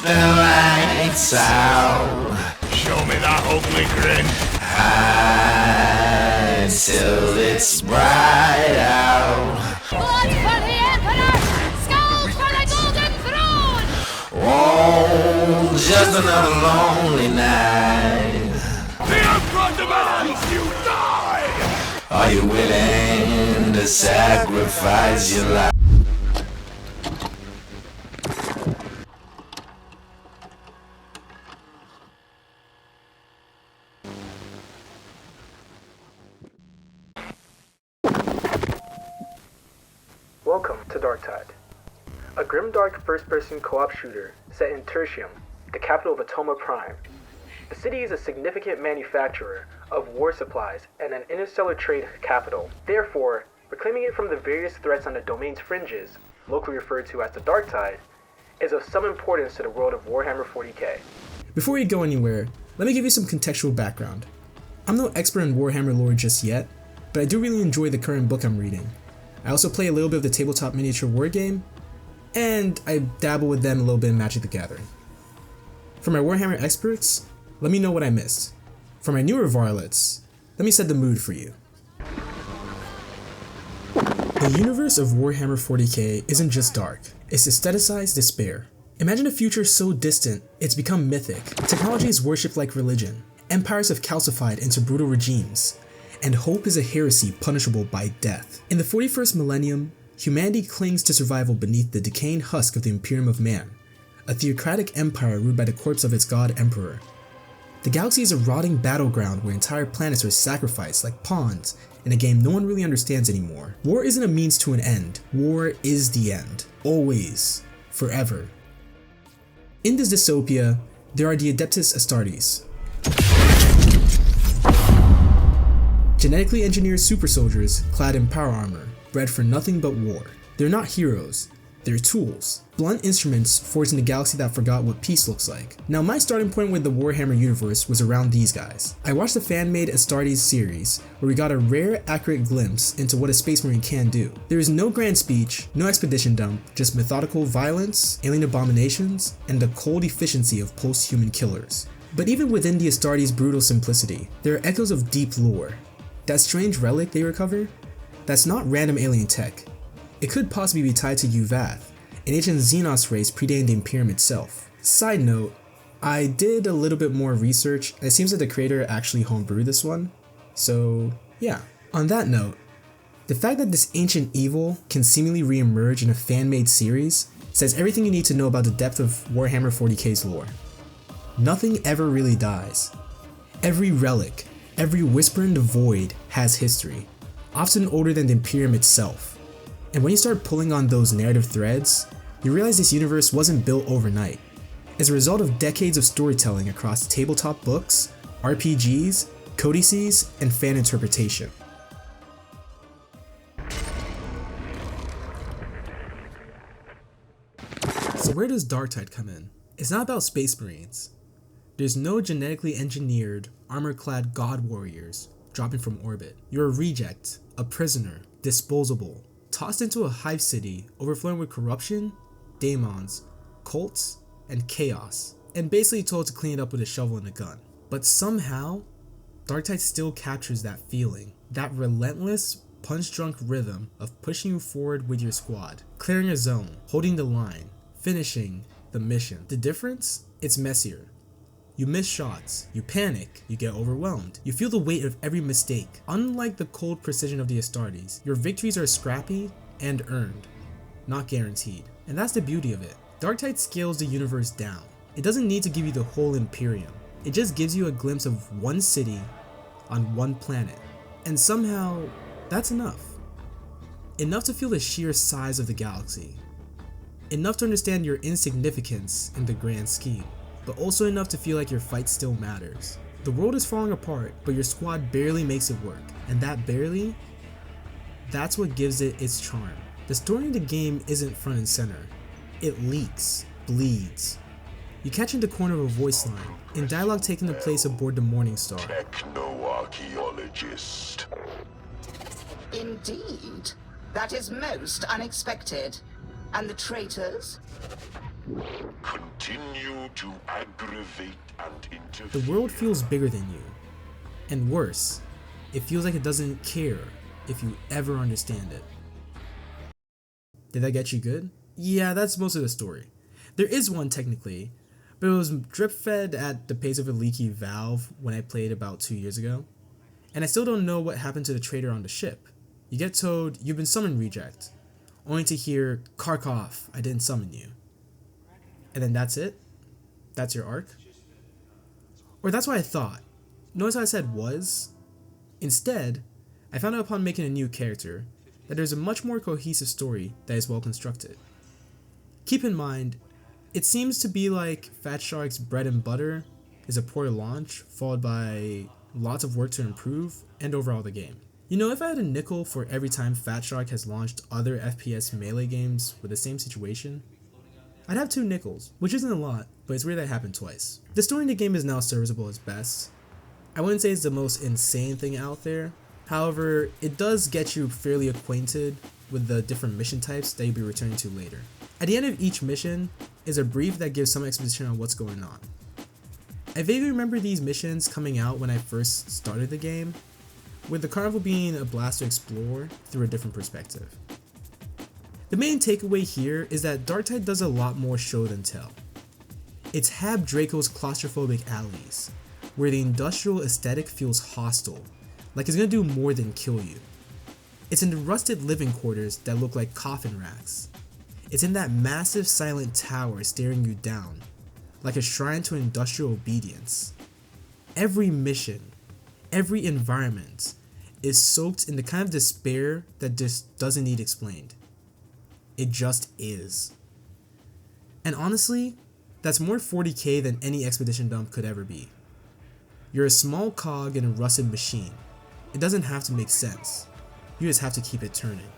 the lights out. Show me that ugly grin. Hide till it's bright out. Blood for the Emperor! Skulls for the Golden Throne! Oh, just another lonely night. The Emperor demands you die! Are you willing to sacrifice your life? Welcome to Darktide, a grimdark first-person co-op shooter set in Tertium, the capital of Atoma Prime. The city is a significant manufacturer of war supplies and an interstellar trade capital. Therefore, reclaiming it from the various threats on the domain's fringes, locally referred to as the Darktide, is of some importance to the world of Warhammer 40k. Before we go anywhere, let me give you some contextual background. I'm no expert in Warhammer lore just yet, but I do really enjoy the current book I'm reading. I also play a little bit of the tabletop miniature war game, and I dabble with them a little bit in Magic the Gathering. For my Warhammer experts, let me know what I missed. For my newer varlets, let me set the mood for you. The universe of Warhammer 40k isn't just dark, it's aestheticized despair. Imagine a future so distant, it's become mythic. Technology is worshipped like religion. Empires have calcified into brutal regimes, and hope is a heresy punishable by death. In the 41st millennium, humanity clings to survival beneath the decaying husk of the Imperium of Man, a theocratic empire ruled by the corpse of its god emperor. The galaxy is a rotting battleground where entire planets are sacrificed like pawns in a game no one really understands anymore. War isn't a means to an end, war is the end. Always. Forever. In this dystopia, there are the Adeptus Astartes, genetically engineered super soldiers clad in power armor, bred for nothing but war. They're not heroes, they're tools. Blunt instruments forged in a galaxy that forgot what peace looks like. Now my starting point with the Warhammer universe was around these guys. I watched the fan-made Astartes series, where we got a rare, accurate glimpse into what a Space Marine can do. There is no grand speech, no expedition dump, just methodical violence, alien abominations, and the cold efficiency of post-human killers. But even within the Astartes' brutal simplicity, there are echoes of deep lore. That strange relic they recover? That's not random alien tech. It could possibly be tied to Uvath, an ancient Xenos race predating the Imperium itself. Side note, I did a little bit more research, and it seems that the creator actually homebrewed this one. So yeah. On that note, the fact that this ancient evil can seemingly re-emerge in a fan-made series says everything you need to know about the depth of Warhammer 40k's lore. Nothing ever really dies. Every relic, every whisper in the void has history, often older than the Imperium itself. And when you start pulling on those narrative threads, you realize this universe wasn't built overnight. As a result of decades of storytelling across tabletop books, RPGs, codices, and fan interpretation. So where does Darktide come in? It's not about Space Marines. There's no genetically engineered, armor-clad god warriors dropping from orbit. You're a reject, a prisoner, disposable, tossed into a hive city overflowing with corruption, daemons, cults, and chaos, and basically told to clean it up with a shovel and a gun. But somehow, Darktide still captures that feeling, that relentless, punch-drunk rhythm of pushing you forward with your squad, clearing a zone, holding the line, finishing the mission. The difference? It's messier. You miss shots, you panic, you get overwhelmed, you feel the weight of every mistake. Unlike the cold precision of the Astartes, your victories are scrappy and earned, not guaranteed. And that's the beauty of it. Darktide scales the universe down. It doesn't need to give you the whole Imperium. It just gives you a glimpse of one city on one planet. And somehow, that's enough. Enough to feel the sheer size of the galaxy. Enough to understand your insignificance in the grand scheme. But also enough to feel like your fight still matters. The world is falling apart, but your squad barely makes it work. And that barely, that's what gives it its charm. The story of the game isn't front and center. It leaks, bleeds. You catch in the corner of a voice line, in dialogue taking the place aboard the Morningstar. Techno-archaeologist. Indeed. That is most unexpected. And the traitors? Continue to aggravate and interfere. The world feels bigger than you. And worse, it feels like it doesn't care if you ever understand it. Did that get you good? Yeah, that's most of the story. There is one technically, but it was drip fed at the pace of a leaky valve when I played about 2 years ago. And I still don't know what happened to the trader on the ship. You get told you've been summoned, reject, only to hear, Karkov, I didn't summon you. And then that's it? That's your arc? Or that's what I thought. Notice how I said was? Instead, I found out upon making a new character that there's a much more cohesive story that is well constructed. Keep in mind, it seems to be like Fat Shark's bread and butter is a poor launch followed by lots of work to improve and overhaul the game. You know, if I had a nickel for every time Fat Shark has launched other FPS melee games with the same situation, I'd have 2 nickels, which isn't a lot, but it's weird that it happened twice. The story in the game is now serviceable at best. I wouldn't say it's the most insane thing out there, however, it does get you fairly acquainted with the different mission types that you'll be returning to later. At the end of each mission is a brief that gives some exposition on what's going on. I vaguely remember these missions coming out when I first started the game, with the carnival being a blast to explore through a different perspective. The main takeaway here is that Darktide does a lot more show than tell. It's Hab Draco's claustrophobic alleys, where the industrial aesthetic feels hostile, like it's gonna do more than kill you. It's in the rusted living quarters that look like coffin racks. It's in that massive silent tower staring you down, like a shrine to industrial obedience. Every mission, every environment is soaked in the kind of despair that just doesn't need explained. It just is. And honestly, that's more 40k than any expedition dump could ever be. You're a small cog in a rusted machine. It doesn't have to make sense. You just have to keep it turning.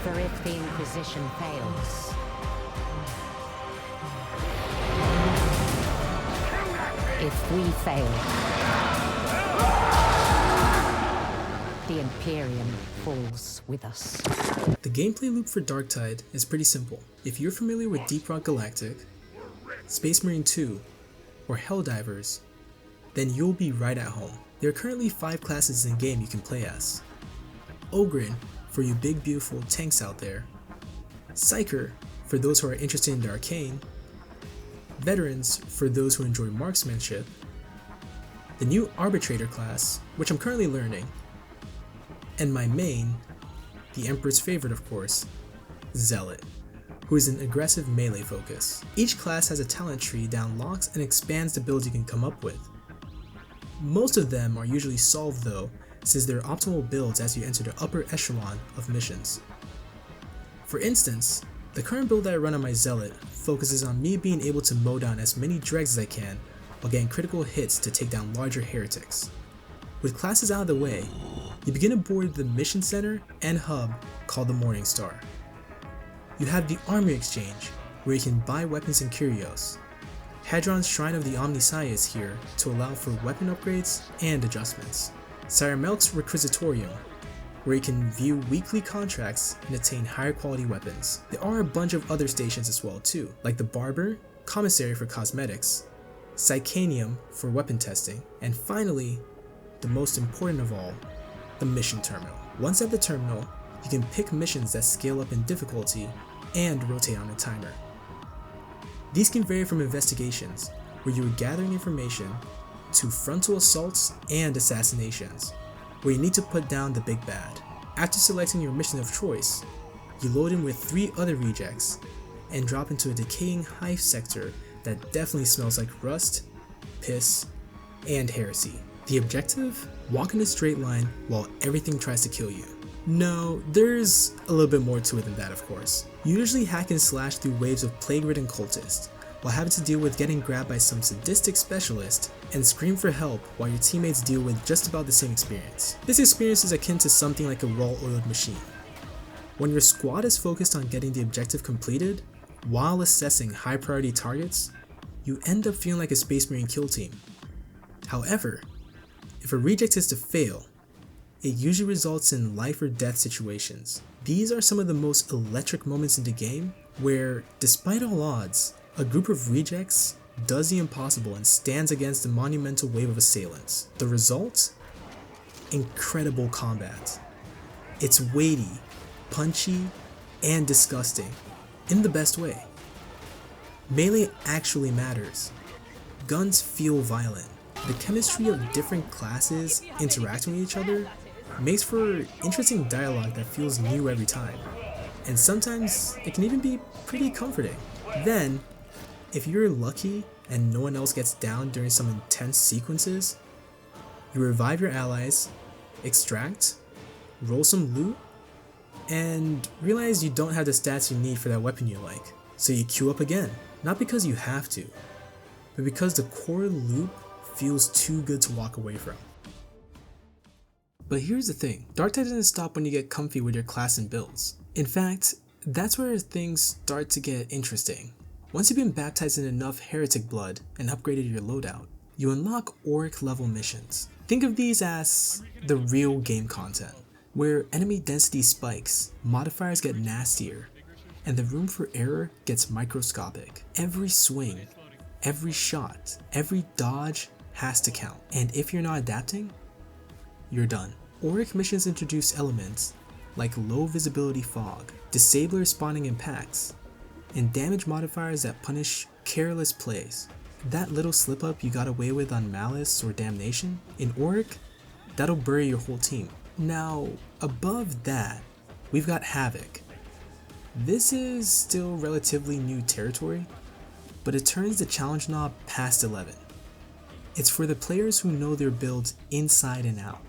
For if the Inquisition fails, if we fail, the Imperium falls with us. The gameplay loop for Darktide is pretty simple. If you're familiar with Deep Rock Galactic, Space Marine 2, or Helldivers, then you'll be right at home. There are currently 5 classes in the game you can play as. Ogryn, for you big beautiful tanks out there. Psyker, for those who are interested in the arcane. Veterans, for those who enjoy marksmanship. The new Arbitrator class, which I'm currently learning. And my main, the Emperor's favorite of course, Zealot, who is an aggressive melee focus. Each class has a talent tree that unlocks and expands the builds you can come up with. Most of them are usually solved though, since they're optimal builds as you enter the upper echelon of missions. For instance, the current build that I run on my Zealot focuses on me being able to mow down as many dregs as I can while getting critical hits to take down larger heretics. With classes out of the way, you begin aboard the mission center and hub called the Morning Star. You have the Armory Exchange, where you can buy weapons and curios. Hadron's Shrine of the Omnissiah is here to allow for weapon upgrades and adjustments. Sire Melk's Requisitorium, where you can view weekly contracts and attain higher quality weapons. There are a bunch of other stations as well too, like the Barber, Commissary for cosmetics, Psychanium for weapon testing, and finally, the most important of all, the mission terminal. Once at the terminal, you can pick missions that scale up in difficulty and rotate on a timer. These can vary from investigations, where you are gathering information, to frontal assaults and assassinations, where you need to put down the big bad. After selecting your mission of choice, you load in with 3 other rejects and drop into a decaying hive sector that definitely smells like rust, piss, and heresy. The objective? Walk in a straight line while everything tries to kill you. No, there's a little bit more to it than that of course. You usually hack and slash through waves of plague-ridden cultists, while having to deal with getting grabbed by some sadistic specialist and scream for help while your teammates deal with just about the same experience. This experience is akin to something like a well-oiled machine. When your squad is focused on getting the objective completed, while assessing high priority targets, you end up feeling like a Space Marine kill team. However, if a reject is to fail, it usually results in life or death situations. These are some of the most electric moments in the game where, despite all odds, a group of rejects does the impossible and stands against a monumental wave of assailants. The result? Incredible combat. It's weighty, punchy, and disgusting, in the best way. Melee actually matters. Guns feel violent. The chemistry of different classes interacting with each other makes for interesting dialogue that feels new every time, and sometimes it can even be pretty comforting. Then, if you're lucky and no one else gets down during some intense sequences, you revive your allies, extract, roll some loot, and realize you don't have the stats you need for that weapon you like, so you queue up again. Not because you have to, but because the core loop feels too good to walk away from. But here's the thing, Darktide doesn't stop when you get comfy with your class and builds. In fact, that's where things start to get interesting. Once you've been baptized in enough heretic blood and upgraded your loadout, you unlock Auric level missions. Think of these as the real game content, where enemy density spikes, modifiers get nastier, and the room for error gets microscopic. Every swing, every shot, every dodge has to count, and if you're not adapting, you're done. Auric missions introduce elements like low visibility fog, disablers spawning in packs, and damage modifiers that punish careless plays. That little slip up you got away with on Malice or Damnation, in Auric, that'll bury your whole team. Now, above that, we've got Havoc. This is still relatively new territory, but it turns the challenge knob past 11. It's for the players who know their builds inside and out,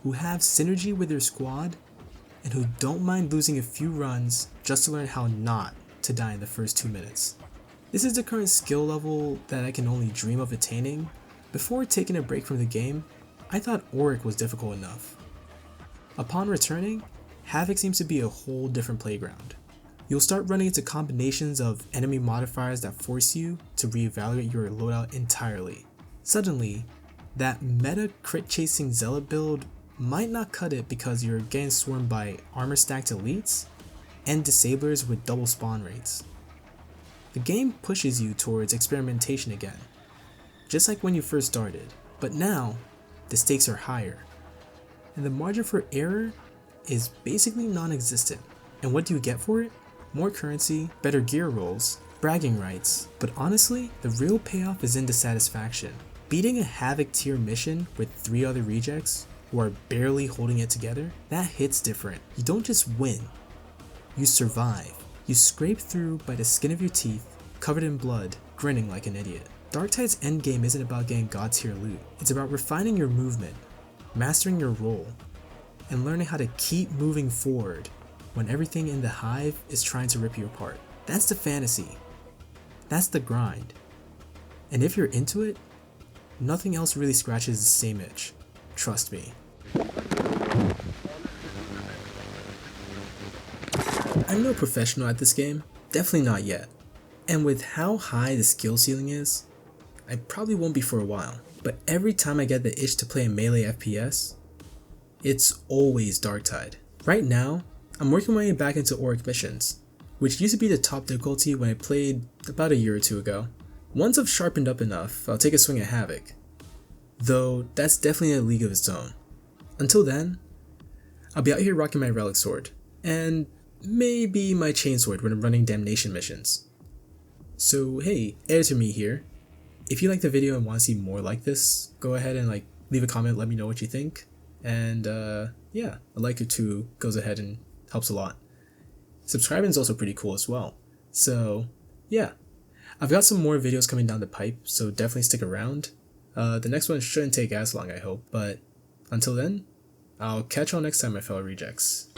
who have synergy with their squad, and who don't mind losing a few runs just to learn how not to die in the first 2 minutes. This is the current skill level that I can only dream of attaining. Before taking a break from the game, I thought Auric was difficult enough. Upon returning, Havoc seems to be a whole different playground. You'll start running into combinations of enemy modifiers that force you to reevaluate your loadout entirely. Suddenly, that meta crit chasing zealot build might not cut it because you're getting swarmed by armor stacked elites and disablers with double spawn rates. The game pushes you towards experimentation again, just like when you first started, but now the stakes are higher, and the margin for error is basically non-existent. And what do you get for it? More currency, better gear rolls, bragging rights, but honestly, the real payoff is in the satisfaction. Beating a Havoc tier mission with 3 other rejects who are barely holding it together, that hits different. You don't just win, you survive. You scrape through by the skin of your teeth, covered in blood, grinning like an idiot. Darktide's endgame isn't about getting god tier loot, it's about refining your movement, mastering your role, and learning how to keep moving forward when everything in the hive is trying to rip you apart. That's the fantasy. That's the grind. And if you're into it, nothing else really scratches the same itch. Trust me. I'm no professional at this game, definitely not yet. And with how high the skill ceiling is, I probably won't be for a while. But every time I get the itch to play a melee FPS, it's always Darktide. Right now, I'm working my way back into Auric missions, which used to be the top difficulty when I played about a year or 2 ago. Once I've sharpened up enough, I'll take a swing at Havoc, though that's definitely a league of its own. Until then, I'll be out here rocking my relic sword, and maybe my chainsword when I'm running Damnation missions. So hey, Editor Me here. If you like the video and want to see more like this, go ahead and leave a comment, let me know what you think. And yeah, a like or 2 goes ahead and helps a lot. Subscribing is also pretty cool as well. So yeah, I've got some more videos coming down the pipe, so definitely stick around. The next one shouldn't take as long, I hope, but until then, I'll catch y'all next time, my fellow rejects.